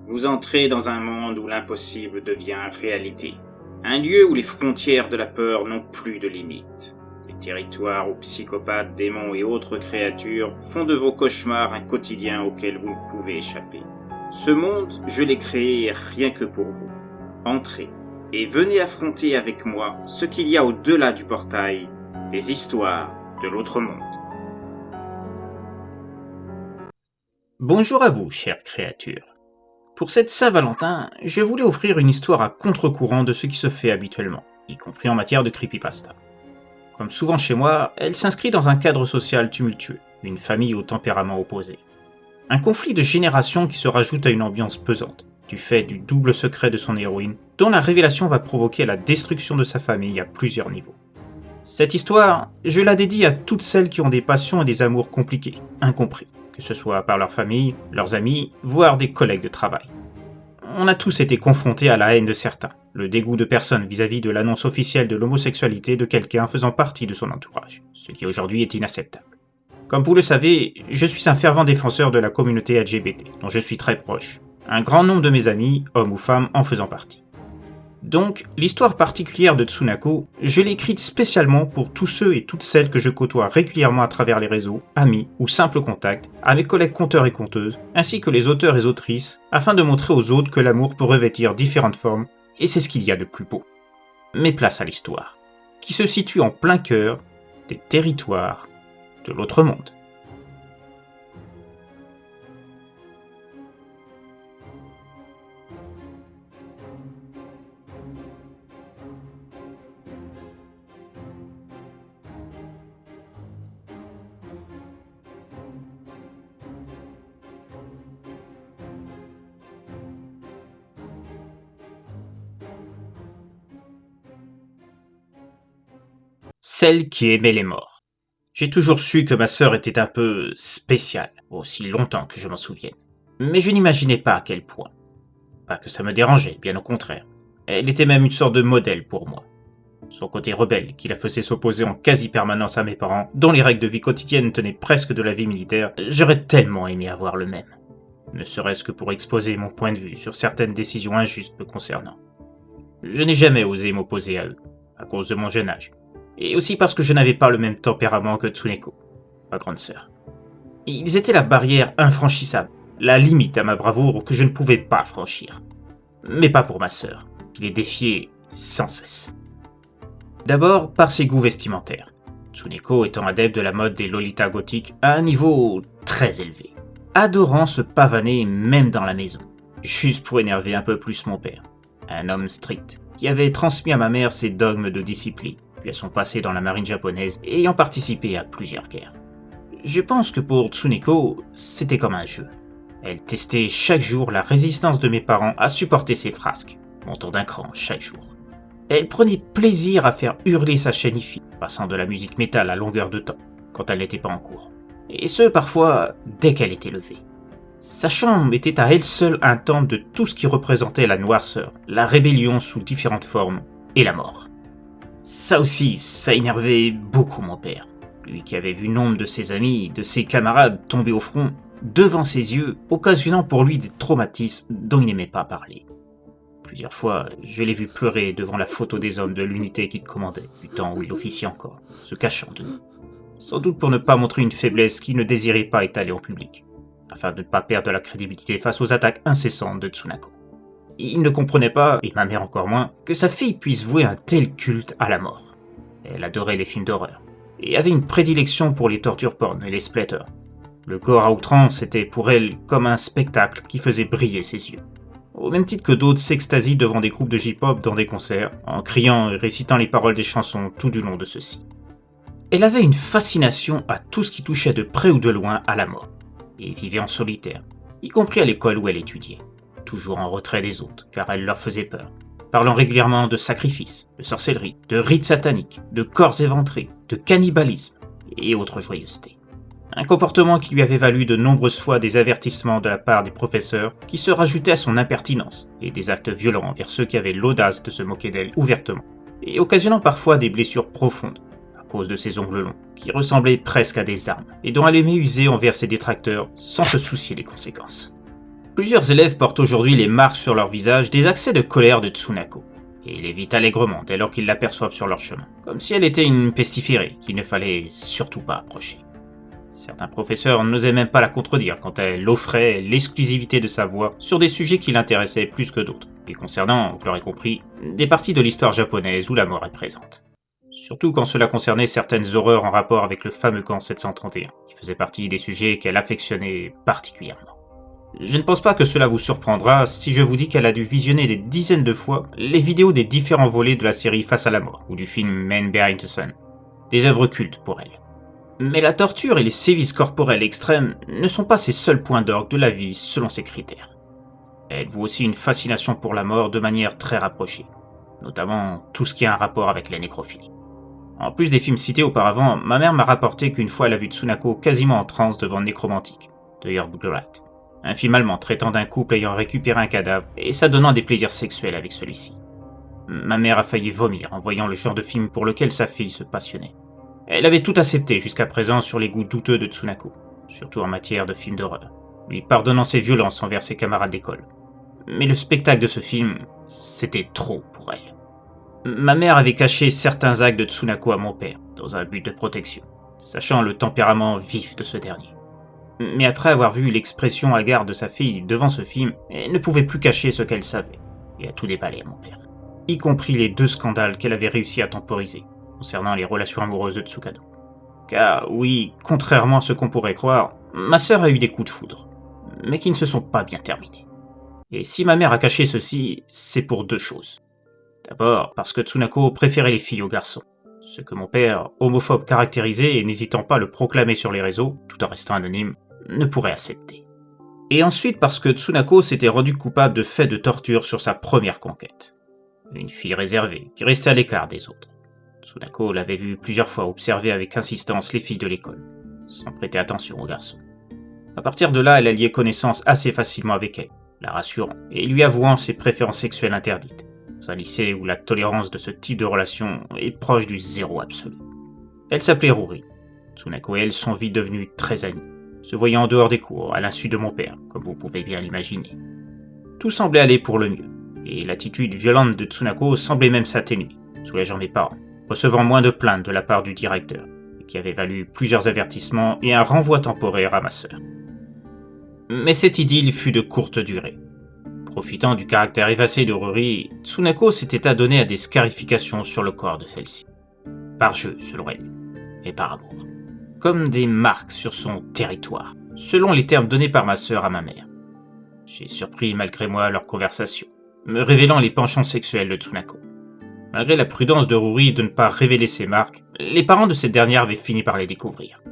Vous entrez dans un monde où l'impossible devient réalité. Un lieu où les frontières de la peur n'ont plus de limites. Des territoires où psychopathes, démons et autres créatures font de vos cauchemars un quotidien auquel vous ne pouvez échapper. Ce monde, je l'ai créé rien que pour vous. Entrez et venez affronter avec moi ce qu'il y a au-delà du portail, des histoires de l'autre monde. Bonjour à vous, chères créatures. Pour cette Saint-Valentin, je voulais offrir une histoire à contre-courant de ce qui se fait habituellement, y compris en matière de creepypasta. Comme souvent chez moi, elle s'inscrit dans un cadre social tumultueux, une famille au tempérament opposé. Un conflit de génération qui se rajoute à une ambiance pesante, du fait du double secret de son héroïne, dont la révélation va provoquer la destruction de sa famille à plusieurs niveaux. Cette histoire, je la dédie à toutes celles qui ont des passions et des amours compliqués, incompris, que ce soit par leur famille, leurs amis, voire des collègues de travail. On a tous été confrontés à la haine de certains, le dégoût de personnes vis-à-vis de l'annonce officielle de l'homosexualité de quelqu'un faisant partie de son entourage, ce qui aujourd'hui est inacceptable. Comme vous le savez, je suis un fervent défenseur de la communauté LGBT, dont je suis très proche, un grand nombre de mes amis, hommes ou femmes, en faisant partie. Donc, l'histoire particulière de Tsunako, je l'ai écrite spécialement pour tous ceux et toutes celles que je côtoie régulièrement à travers les réseaux, amis ou simples contacts, à mes collègues conteurs et conteuses, ainsi que les auteurs et autrices, afin de montrer aux autres que l'amour peut revêtir différentes formes, et c'est ce qu'il y a de plus beau. Mais place à l'histoire, qui se situe en plein cœur des territoires de l'autre monde. Celle qui aimait les morts. J'ai toujours su que ma sœur était un peu spéciale, aussi longtemps que je m'en souvienne. Mais je n'imaginais pas à quel point. Pas que ça me dérangeait, bien au contraire. Elle était même une sorte de modèle pour moi. Son côté rebelle, qui la faisait s'opposer en quasi-permanence à mes parents, dont les règles de vie quotidienne tenaient presque de la vie militaire, j'aurais tellement aimé avoir le même. Ne serait-ce que pour exposer mon point de vue sur certaines décisions injustes me concernant. Je n'ai jamais osé m'opposer à eux, à cause de mon jeune âge. Et aussi parce que je n'avais pas le même tempérament que Tsuneko, ma grande sœur. Ils étaient la barrière infranchissable, la limite à ma bravoure que je ne pouvais pas franchir. Mais pas pour ma sœur, qui les défiait sans cesse. D'abord par ses goûts vestimentaires, Tsuneko étant adepte de la mode des lolitas gothiques à un niveau très élevé, adorant se pavaner même dans la maison, juste pour énerver un peu plus mon père, un homme strict, qui avait transmis à ma mère ses dogmes de discipline, puis à son passé dans la marine japonaise et ayant participé à plusieurs guerres. Je pense que pour Tsuneko, c'était comme un jeu. Elle testait chaque jour la résistance de mes parents à supporter ses frasques, montant d'un cran chaque jour. Elle prenait plaisir à faire hurler sa chaîne hi-fi, passant de la musique métal à longueur de temps, quand elle n'était pas en cours. Et ce, parfois, dès qu'elle était levée. Sa chambre était à elle seule un temple de tout ce qui représentait la noirceur, la rébellion sous différentes formes, et la mort. Ça aussi, ça énervait beaucoup mon père, lui qui avait vu nombre de ses amis, de ses camarades tomber au front, devant ses yeux, occasionnant pour lui des traumatismes dont il n'aimait pas parler. Plusieurs fois, je l'ai vu pleurer devant la photo des hommes de l'unité qu'il commandait, du temps où il officiait encore, se cachant de nous. Sans doute pour ne pas montrer une faiblesse qu'il ne désirait pas étaler en public, afin de ne pas perdre la crédibilité face aux attaques incessantes de Tsunako. Il ne comprenait pas, et ma mère encore moins, que sa fille puisse vouer un tel culte à la mort. Elle adorait les films d'horreur, et avait une prédilection pour les tortures porn et les splatters. Le gore à outrance était pour elle comme un spectacle qui faisait briller ses yeux. Au même titre que d'autres s'extasient devant des groupes de J-pop dans des concerts, en criant et récitant les paroles des chansons tout du long de ceux-ci. Elle avait une fascination à tout ce qui touchait de près ou de loin à la mort, et vivait en solitaire, y compris à l'école où elle étudiait. Toujours en retrait des autres, car elle leur faisait peur, parlant régulièrement de sacrifices, de sorcellerie, de rites sataniques, de corps éventrés, de cannibalisme et autres joyeusetés. Un comportement qui lui avait valu de nombreuses fois des avertissements de la part des professeurs qui se rajoutaient à son impertinence et des actes violents envers ceux qui avaient l'audace de se moquer d'elle ouvertement, et occasionnant parfois des blessures profondes à cause de ses ongles longs, qui ressemblaient presque à des armes, et dont elle aimait user envers ses détracteurs sans se soucier des conséquences. Plusieurs élèves portent aujourd'hui les marques sur leur visage des accès de colère de Tsunako, et l'évitent allègrement dès lors qu'ils l'aperçoivent sur leur chemin, comme si elle était une pestiférée qu'il ne fallait surtout pas approcher. Certains professeurs n'osaient même pas la contredire quand elle offrait l'exclusivité de sa voix sur des sujets qui l'intéressaient plus que d'autres, et concernant, vous l'aurez compris, des parties de l'histoire japonaise où la mort est présente. Surtout quand cela concernait certaines horreurs en rapport avec le fameux camp 731, qui faisait partie des sujets qu'elle affectionnait particulièrement. Je ne pense pas que cela vous surprendra si je vous dis qu'elle a dû visionner des dizaines de fois les vidéos des différents volets de la série Face à la mort, ou du film Man Behind the Sun, des œuvres cultes pour elle. Mais la torture et les sévices corporels extrêmes ne sont pas ses seuls points d'orgue de la vie selon ses critères. Elle voue aussi une fascination pour la mort de manière très rapprochée, notamment tout ce qui a un rapport avec la nécrophilie. En plus des films cités auparavant, ma mère m'a rapporté qu'une fois elle a vu Tsunako quasiment en transe devant Nécromantique, de Jörg Buttgereit, un film allemand traitant d'un couple ayant récupéré un cadavre et s'adonnant des plaisirs sexuels avec celui-ci. Ma mère a failli vomir en voyant le genre de film pour lequel sa fille se passionnait. Elle avait tout accepté jusqu'à présent sur les goûts douteux de Tsunako, surtout en matière de films d'horreur, lui pardonnant ses violences envers ses camarades d'école. Mais le spectacle de ce film, c'était trop pour elle. Ma mère avait caché certains actes de Tsunako à mon père, dans un but de protection, sachant le tempérament vif de ce dernier. Mais après avoir vu l'expression hagarde de sa fille devant ce film, elle ne pouvait plus cacher ce qu'elle savait, et a tout déballé à mon père, y compris les 2 scandales qu'elle avait réussi à temporiser, concernant les relations amoureuses de Tsukado. Car oui, contrairement à ce qu'on pourrait croire, ma sœur a eu des coups de foudre, mais qui ne se sont pas bien terminés. Et si ma mère a caché ceci, c'est pour 2 choses. D'abord, parce que Tsunako préférait les filles aux garçons, ce que mon père, homophobe caractérisé et n'hésitant pas à le proclamer sur les réseaux, tout en restant anonyme, ne pourrait accepter. Et ensuite parce que Tsunako s'était rendu coupable de faits de torture sur sa première conquête. Une fille réservée, qui restait à l'écart des autres. Tsunako l'avait vu plusieurs fois observer avec insistance les filles de l'école, sans prêter attention aux garçons. À partir de là, elle a lié connaissance assez facilement avec elle, la rassurant, et lui avouant ses préférences sexuelles interdites, dans un lycée où la tolérance de ce type de relation est proche du zéro absolu. Elle s'appelait Ruri. Tsunako et elle sont vite devenues très amies, se voyant en dehors des cours, à l'insu de mon père, comme vous pouvez bien l'imaginer. Tout semblait aller pour le mieux, et l'attitude violente de Tsunako semblait même s'atténuer, soulageant mes parents, recevant moins de plaintes de la part du directeur, qui avait valu plusieurs avertissements et un renvoi temporaire à ma sœur. Mais cette idylle fut de courte durée. Profitant du caractère effacé de Ruri, Tsunako s'était adonné à des scarifications sur le corps de celle-ci. Par jeu, selon elle, et par amour. Comme des marques sur son territoire, selon les termes donnés par ma sœur à ma mère. J'ai surpris malgré moi leur conversation, me révélant les penchants sexuels de Tsunako. Malgré la prudence de Ruri de ne pas révéler ses marques, les parents de cette dernière avaient fini par les découvrir.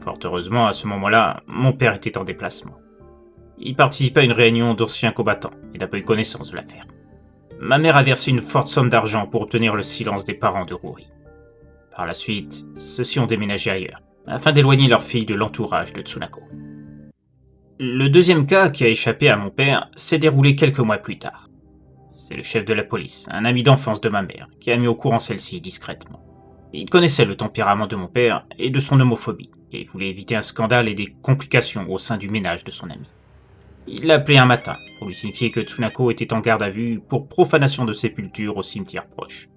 Fort heureusement, à ce moment-là, mon père était en déplacement. Il participait à une réunion d'anciens combattants et n'a pas eu connaissance de l'affaire. Ma mère a versé une forte somme d'argent pour obtenir le silence des parents de Ruri. Par la suite, ceux-ci ont déménagé ailleurs, afin d'éloigner leur fille de l'entourage de Tsunako. Le deuxième cas qui a échappé à mon père s'est déroulé quelques mois plus tard. C'est le chef de la police, un ami d'enfance de ma mère, qui a mis au courant celle-ci discrètement. Il connaissait le tempérament de mon père et de son homophobie, et voulait éviter un scandale et des complications au sein du ménage de son ami. Il l'a appelé un matin pour lui signifier que Tsunako était en garde à vue pour profanation de sépulture au cimetière proche.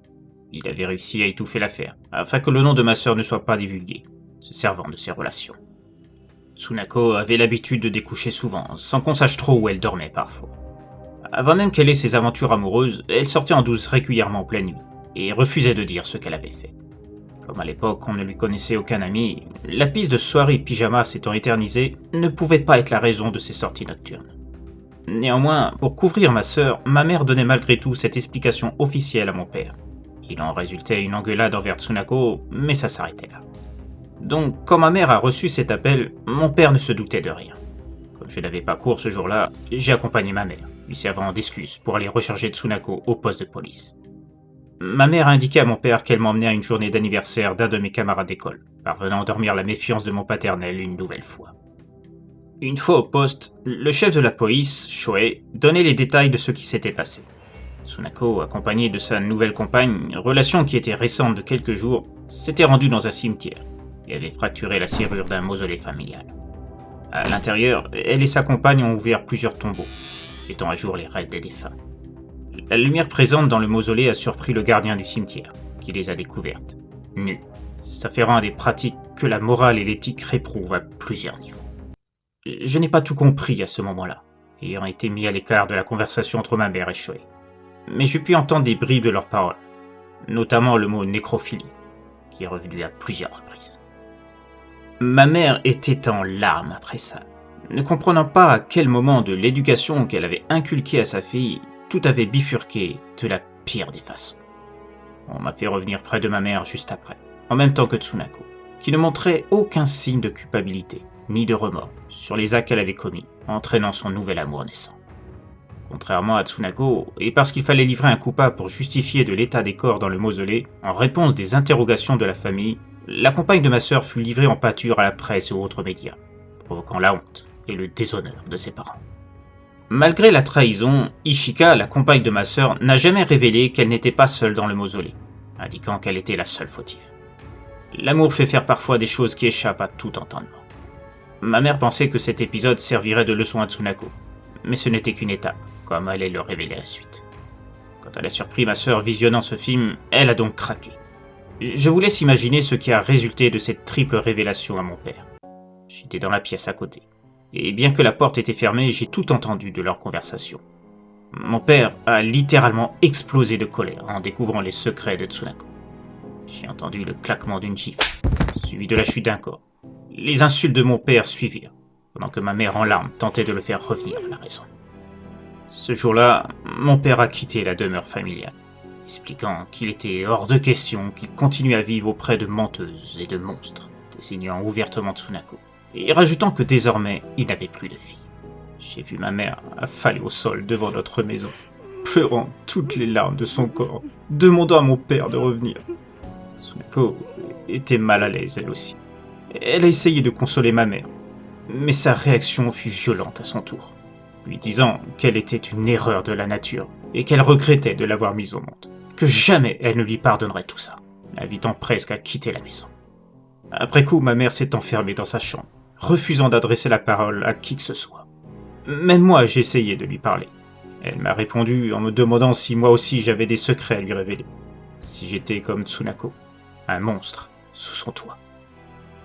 Il avait réussi à étouffer l'affaire, afin que le nom de ma sœur ne soit pas divulgué, se servant de ses relations. Tsunako avait l'habitude de découcher souvent, sans qu'on sache trop où elle dormait parfois. Avant même qu'elle ait ses aventures amoureuses, elle sortait en douce régulièrement en pleine nuit, et refusait de dire ce qu'elle avait fait. Comme à l'époque on ne lui connaissait aucun ami, la piste de soirée pyjama s'étant éternisée ne pouvait pas être la raison de ses sorties nocturnes. Néanmoins, pour couvrir ma sœur, ma mère donnait malgré tout cette explication officielle à mon père. Il en résultait une engueulade envers Tsunako, mais ça s'arrêtait là. Donc, quand ma mère a reçu cet appel, mon père ne se doutait de rien. Comme je n'avais pas cours ce jour-là, j'ai accompagné ma mère, lui servant d'excuse pour aller recharger Tsunako au poste de police. Ma mère a indiqué à mon père qu'elle m'emmenait à une journée d'anniversaire d'un de mes camarades d'école, parvenant à endormir la méfiance de mon paternel une nouvelle fois. Une fois au poste, le chef de la police, Shohei, donnait les détails de ce qui s'était passé. Tsunako, accompagné de sa nouvelle compagne, relation qui était récente de quelques jours, s'était rendu dans un cimetière et avait fracturé la serrure d'un mausolée familial. À l'intérieur, elle et sa compagne ont ouvert plusieurs tombeaux, mettant à jour les restes des défunts. La lumière présente dans le mausolée a surpris le gardien du cimetière, qui les a découvertes, nues, s'afférant à des pratiques que la morale et l'éthique réprouvent à plusieurs niveaux. Je n'ai pas tout compris à ce moment-là, ayant été mis à l'écart de la conversation entre ma mère et Shoei. Mais j'ai pu entendre des bribes de leurs paroles, notamment le mot nécrophilie, qui est revenu à plusieurs reprises. Ma mère était en larmes après ça, ne comprenant pas à quel moment de l'éducation qu'elle avait inculquée à sa fille, tout avait bifurqué de la pire des façons. On m'a fait revenir près de ma mère juste après, en même temps que Tsunako, qui ne montrait aucun signe de culpabilité, ni de remords, sur les actes qu'elle avait commis, entraînant son nouvel amour naissant. Contrairement à Tsunako, et parce qu'il fallait livrer un coupable pour justifier de l'état des corps dans le mausolée, en réponse des interrogations de la famille, la compagne de ma sœur fut livrée en pâture à la presse et aux autres médias, provoquant la honte et le déshonneur de ses parents. Malgré la trahison, Ishika, la compagne de ma sœur, n'a jamais révélé qu'elle n'était pas seule dans le mausolée, indiquant qu'elle était la seule fautive. L'amour fait faire parfois des choses qui échappent à tout entendement. Ma mère pensait que cet épisode servirait de leçon à Tsunako, mais ce n'était qu'une étape, comme allait le révéler la suite. Quand elle a surpris ma sœur visionnant ce film, elle a donc craqué. Je vous laisse imaginer ce qui a résulté de cette triple révélation à mon père. J'étais dans la pièce à côté, et bien que la porte était fermée, j'ai tout entendu de leur conversation. Mon père a littéralement explosé de colère en découvrant les secrets de Tsunako. J'ai entendu le claquement d'une gifle, suivi de la chute d'un corps. Les insultes de mon père suivirent, pendant que ma mère en larmes tentait de le faire revenir à la raison. Ce jour-là, mon père a quitté la demeure familiale, expliquant qu'il était hors de question qu'il continue à vivre auprès de menteuses et de monstres, désignant ouvertement Tsunako, et rajoutant que désormais, il n'avait plus de fille. J'ai vu ma mère affalée au sol devant notre maison, pleurant toutes les larmes de son corps, demandant à mon père de revenir. Tsunako était mal à l'aise elle aussi. Elle a essayé de consoler ma mère, mais sa réaction fut violente à son tour, lui disant qu'elle était une erreur de la nature et qu'elle regrettait de l'avoir mise au monde, que jamais elle ne lui pardonnerait tout ça, l'invitant presque à quitter la maison. Après coup, ma mère s'est enfermée dans sa chambre, refusant d'adresser la parole à qui que ce soit. Même moi, j'ai essayé de lui parler. Elle m'a répondu en me demandant si moi aussi j'avais des secrets à lui révéler, si j'étais comme Tsunako, un monstre sous son toit.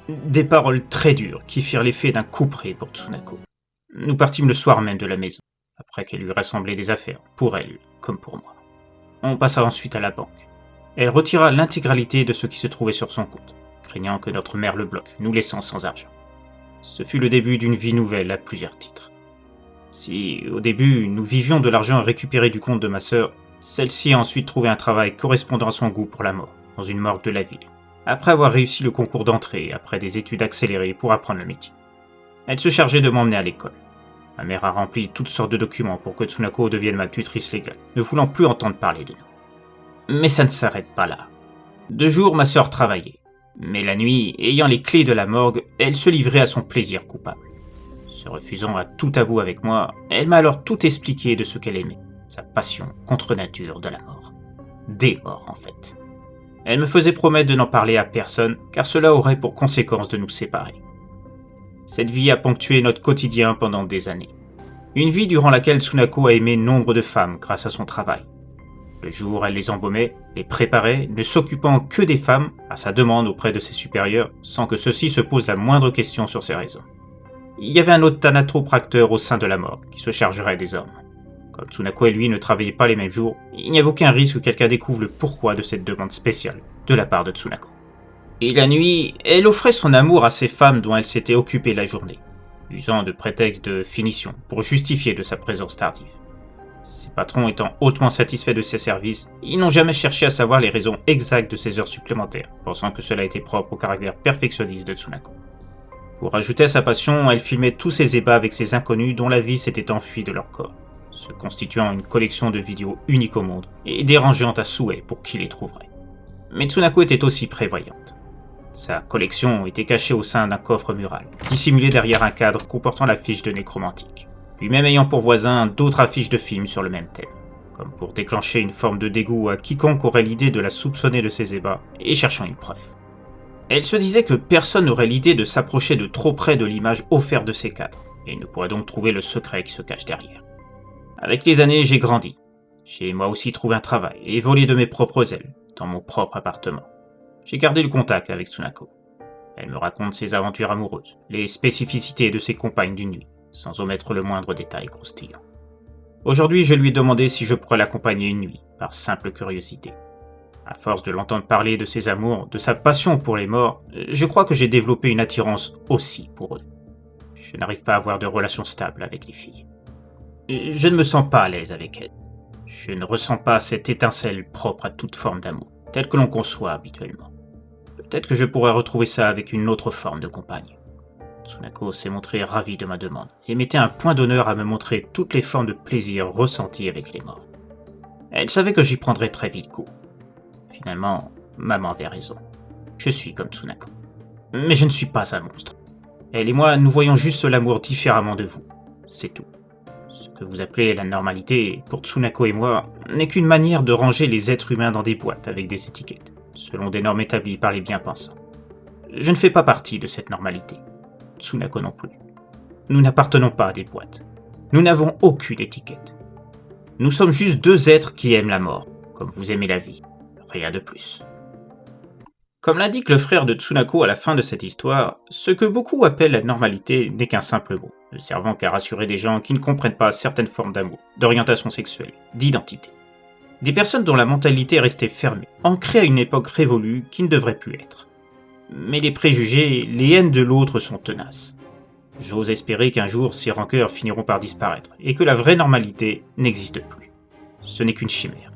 Des paroles très dures qui firent l'effet d'un couperet pour Tsunako. Nous partîmes le soir même de la maison, après qu'elle eut rassemblé des affaires, pour elle comme pour moi. On passa ensuite à la banque. Elle retira l'intégralité de ce qui se trouvait sur son compte, craignant que notre mère le bloque, nous laissant sans argent. Ce fut le début d'une vie nouvelle à plusieurs titres. Si, au début, nous vivions de l'argent récupéré du compte de ma sœur, celle-ci a ensuite trouvé un travail correspondant à son goût pour la mort, dans une morgue de la ville, après avoir réussi le concours d'entrée après des études accélérées pour apprendre le métier. Elle se chargeait de m'emmener à l'école. Ma mère a rempli toutes sortes de documents pour que Tsunako devienne ma tutrice légale, ne voulant plus entendre parler de nous. Mais ça ne s'arrête pas là. De jour, ma sœur travaillait, mais la nuit, ayant les clés de la morgue, elle se livrait à son plaisir coupable. Se refusant à tout tabou avec moi, elle m'a alors tout expliqué de ce qu'elle aimait, sa passion contre nature de la mort. Des morts, en fait. Elle me faisait promettre de n'en parler à personne, car cela aurait pour conséquence de nous séparer. Cette vie a ponctué notre quotidien pendant des années. Une vie durant laquelle Tsunako a aimé nombre de femmes grâce à son travail. Le jour, elle les embaumait, les préparait, ne s'occupant que des femmes, à sa demande auprès de ses supérieurs, sans que ceux-ci se posent la moindre question sur ses raisons. Il y avait un autre thanatopracteur au sein de la morgue, qui se chargerait des hommes. Comme Tsunako et lui ne travaillaient pas les mêmes jours, il n'y avait aucun risque que quelqu'un découvre le pourquoi de cette demande spéciale, de la part de Tsunako. Et la nuit, elle offrait son amour à ces femmes dont elle s'était occupée la journée, usant de prétextes de finition pour justifier de sa présence tardive. Ses patrons étant hautement satisfaits de ses services, ils n'ont jamais cherché à savoir les raisons exactes de ces heures supplémentaires, pensant que cela était propre au caractère perfectionniste de Tsunako. Pour ajouter à sa passion, elle filmait tous ses ébats avec ces inconnus dont la vie s'était enfuie de leur corps, se constituant une collection de vidéos unique au monde et dérangeante à souhait pour qui les trouverait. Mais Tsunako était aussi prévoyante. Sa collection était cachée au sein d'un coffre mural, dissimulé derrière un cadre comportant l'affiche de Nécromantique, lui-même ayant pour voisin d'autres affiches de films sur le même thème, comme pour déclencher une forme de dégoût à quiconque aurait l'idée de la soupçonner de ses ébats et cherchant une preuve. Elle se disait que personne n'aurait l'idée de s'approcher de trop près de l'image offerte de ces cadres, et ne pourrait donc trouver le secret qui se cache derrière. Avec les années, j'ai grandi. J'ai moi aussi trouvé un travail et volé de mes propres ailes, dans mon propre appartement. J'ai gardé le contact avec Tsunako. Elle me raconte ses aventures amoureuses, les spécificités de ses compagnes d'une nuit, sans omettre le moindre détail croustillant. Aujourd'hui, je lui ai demandé si je pourrais l'accompagner une nuit, par simple curiosité. À force de l'entendre parler de ses amours, de sa passion pour les morts, je crois que j'ai développé une attirance aussi pour eux. Je n'arrive pas à avoir de relation stable avec les filles. Je ne me sens pas à l'aise avec elles. Je ne ressens pas cette étincelle propre à toute forme d'amour, telle que l'on conçoit habituellement. Peut-être que je pourrais retrouver ça avec une autre forme de compagne. Tsunako s'est montrée ravie de ma demande et mettait un point d'honneur à me montrer toutes les formes de plaisir ressenties avec les morts. Elle savait que j'y prendrais très vite goût. Finalement, maman avait raison. Je suis comme Tsunako. Mais je ne suis pas un monstre. Elle et moi, nous voyons juste l'amour différemment de vous. C'est tout. Ce que vous appelez la normalité, pour Tsunako et moi, n'est qu'une manière de ranger les êtres humains dans des boîtes avec des étiquettes, selon des normes établies par les bien-pensants. Je ne fais pas partie de cette normalité. Tsunako non plus. Nous n'appartenons pas à des boîtes. Nous n'avons aucune étiquette. Nous sommes juste deux êtres qui aiment la mort, comme vous aimez la vie. Rien de plus. Comme l'indique le frère de Tsunako à la fin de cette histoire, ce que beaucoup appellent la normalité n'est qu'un simple mot, ne servant qu'à rassurer des gens qui ne comprennent pas certaines formes d'amour, d'orientation sexuelle, d'identité. Des personnes dont la mentalité est restée fermée, ancrée à une époque révolue qui ne devrait plus être. Mais les préjugés, les haines de l'autre sont tenaces. J'ose espérer qu'un jour ces rancœurs finiront par disparaître et que la vraie normalité n'existe plus. Ce n'est qu'une chimère.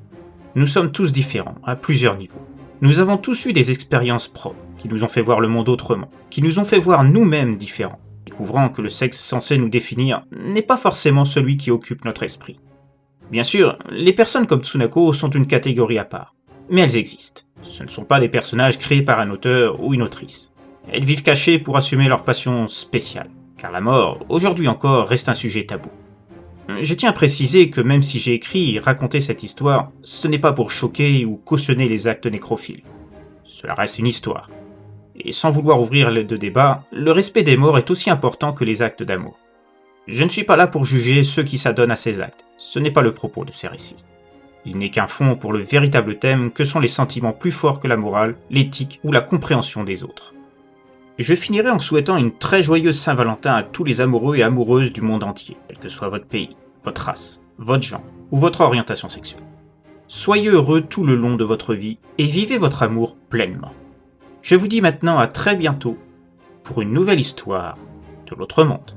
Nous sommes tous différents, à plusieurs niveaux. Nous avons tous eu des expériences propres, qui nous ont fait voir le monde autrement, qui nous ont fait voir nous-mêmes différents, découvrant que le sexe censé nous définir n'est pas forcément celui qui occupe notre esprit. Bien sûr, les personnes comme Tsunako sont une catégorie à part, mais elles existent. Ce ne sont pas des personnages créés par un auteur ou une autrice. Elles vivent cachées pour assumer leur passion spéciale, car la mort, aujourd'hui encore, reste un sujet tabou. Je tiens à préciser que même si j'ai écrit et raconté cette histoire, ce n'est pas pour choquer ou cautionner les actes nécrophiles. Cela reste une histoire. Et sans vouloir ouvrir de débat, le respect des morts est aussi important que les actes d'amour. Je ne suis pas là pour juger ceux qui s'adonnent à ces actes, ce n'est pas le propos de ces récits. Il n'est qu'un fond pour le véritable thème que sont les sentiments plus forts que la morale, l'éthique ou la compréhension des autres. Je finirai en souhaitant une très joyeuse Saint-Valentin à tous les amoureux et amoureuses du monde entier, quel que soit votre pays, votre race, votre genre ou votre orientation sexuelle. Soyez heureux tout le long de votre vie et vivez votre amour pleinement. Je vous dis maintenant à très bientôt pour une nouvelle histoire de l'autre monde.